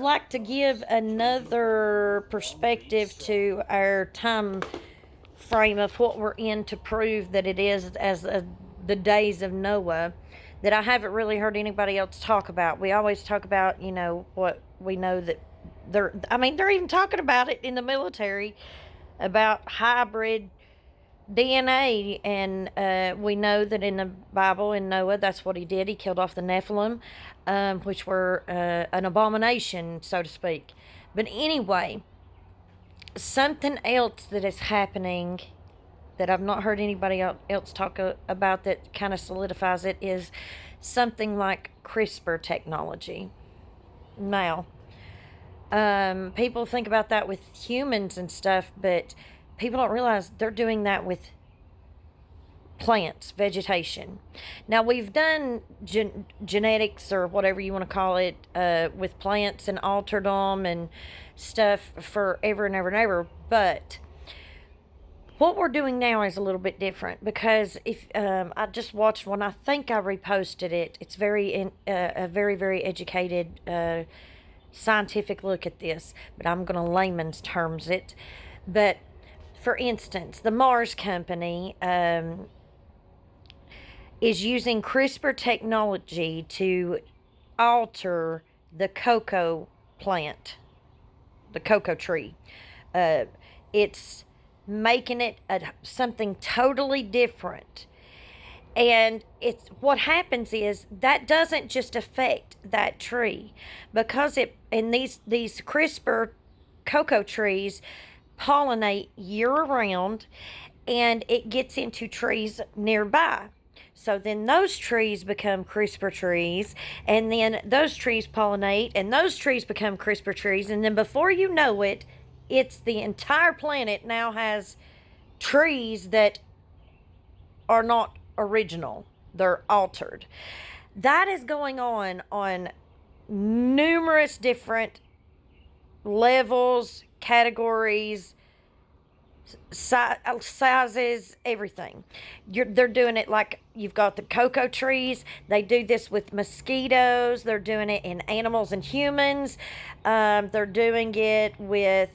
like to give another perspective to our time frame of what we're in to prove that it is as the days of Noah that I haven't really heard anybody else talk about. We always talk about, what we know that they're even talking about it in the military about hybrid DNA, and we know that in the Bible, in Noah, that's what he did. He killed off the Nephilim, which were an abomination, so to speak. But anyway, something else that is happening that I've not heard anybody else talk about that kind of solidifies it is something like CRISPR technology. Now, people think about that with humans and stuff, but people don't realize they're doing that with plants, vegetation. Now, we've done genetics or whatever you want to call it with plants and altered them and stuff forever and ever and ever, but what we're doing now is a little bit different because if I just watched one, I think I reposted it. It's a very very educated scientific look at this, but I'm going to layman's terms it. But for instance, the Mars company is using CRISPR technology to alter the cocoa plant, the cocoa tree. It's making it something totally different. And it's what happens is that doesn't just affect that tree because these CRISPR cocoa trees pollinate year round, and it gets into trees nearby. So then those trees become CRISPR trees, and then those trees pollinate, and those trees become CRISPR trees, and then before you know it, it's the entire planet now has trees that are not original. They're altered. That is going on numerous different levels, categories, sizes, everything. They're doing it like you've got the cocoa trees. They do this with mosquitoes. They're doing it in animals and humans. They're doing it with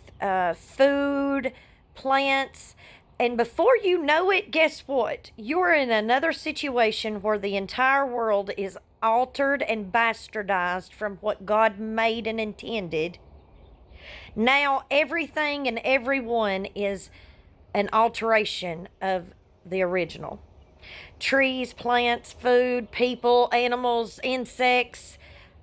food, plants. And before you know it, guess what? You're in another situation where the entire world is altered and bastardized from what God made and intended. Now everything and everyone is an alteration of the original. Trees, plants, food, people, animals, insects,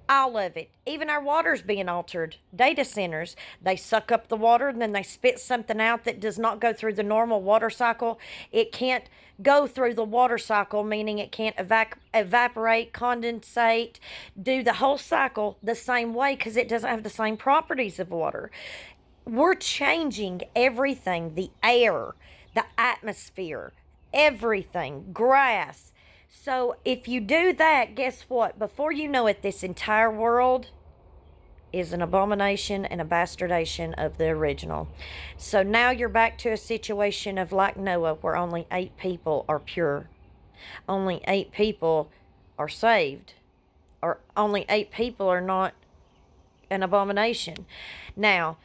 all of it. Even our water's being altered. Data centers, they suck up the water and then they spit something out that does not go through the normal water cycle. It can't go through the water cycle, meaning it can't evaporate, condensate, do the whole cycle the same way because it doesn't have the same properties of water. We're changing everything, the air, the atmosphere, everything, grass. So if you do that, guess what? Before you know it, this entire world is an abomination and a bastardization of the original. So now you're back to a situation of like Noah, where only 8 people are pure. Only 8 people are saved. Or only 8 people are not an abomination. Now,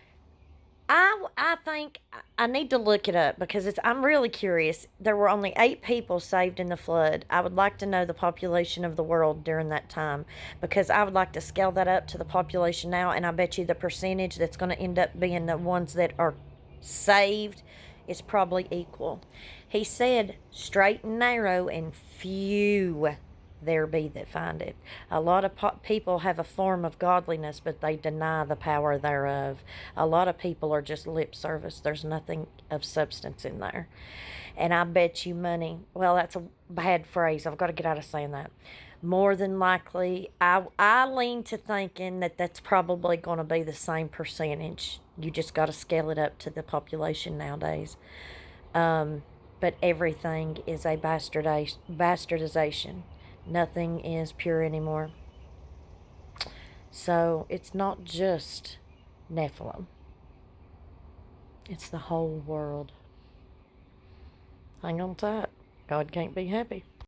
I think I need to look it up because I'm really curious. There were only 8 people saved in the flood. I would like to know the population of the world during that time because I would like to scale that up to the population now, and I bet you the percentage that's going to end up being the ones that are saved is probably equal. He said, straight and narrow, and few there be that find it. A lot of people have a form of godliness, but they deny the power thereof. A lot of people are just lip service. There's nothing of substance in there. And I bet you money, well, that's a bad phrase. I've got to get out of saying that. More than likely, I lean to thinking that that's probably going to be the same percentage. You just got to scale it up to the population nowadays. But everything is a bastardization. Nothing is pure anymore. So it's not just Nephilim. It's the whole world. Hang on tight. God can't be happy.